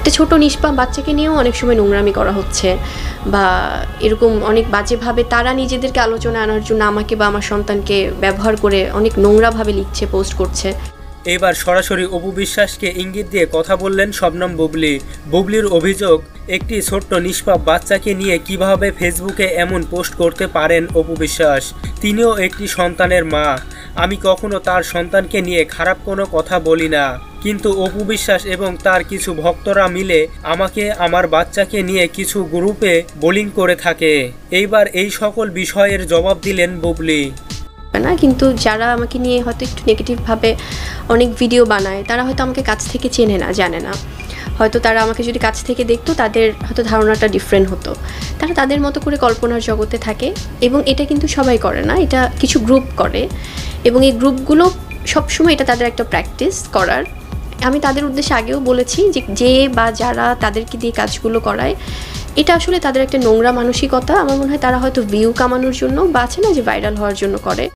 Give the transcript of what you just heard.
একটা ছোট নিষ্পাপ বাচ্চাকে নিয়েও অনেক সময় নোংরামি করা হচ্ছে, বা এরকম অনেক বাজেভাবে তারা নিজেদেরকে আলোচনা আনার জন্য আমাকে বা আমার সন্তানকে ব্যবহার করে অনেক নোংরাভাবে লিখছে, পোস্ট করছে। এবার সরাসরি অপু বিশ্বাসকে ইঙ্গিত দিয়ে কথা বললেন শবনম বুবলি। বুবলির অভিযোগ, একটি ছোট্ট নিষ্পাপ বাচ্চাকে নিয়ে কিভাবে ফেসবুকে এমন পোস্ট করতে পারেন অপু বিশ্বাস। তিনিও একটি সন্তানের মা, আমি কখনো তার সন্তানকে নিয়ে খারাপ কোনো কথা বলি না, কিন্তু অপু বিশ্বাস এবং তার কিছু ভক্তরা মিলে আমাকে আমার বাচ্চাকে নিয়ে কিছু গ্রুপে বোলিং করে থাকে। এইবার এই সকল বিষয়ের জবাব দিলেন বুবলি। না, কিন্তু যারা আমাকে নিয়ে হয়তো একটু নেগেটিভভাবে অনেক ভিডিও বানায়, তারা হয়তো আমাকে কাছ থেকে চেনে না, জানে না। হয়তো তারা আমাকে যদি কাছ থেকে দেখতো, তাদের হয়তো ধারণাটা ডিফারেন্ট হতো। তারা তাদের মতো করে কল্পনার জগতে থাকে, এবং এটা কিন্তু সবাই করে না, এটা কিছু গ্রুপ করে, এবং এই গ্রুপগুলো সবসময় এটা তাদের একটা প্র্যাকটিস করার। আমি তাদের উদ্দেশ্যে আগেও বলেছি যে বা যারা তাদেরকে দিয়ে কাজগুলো করায়, এটা আসলে তাদের একটা নোংরা মানসিকতা। আমার মনে হয় তারা হয়তো ভিউ কামানোর জন্য বা আছে না যে ভাইরাল হওয়ার জন্য করে।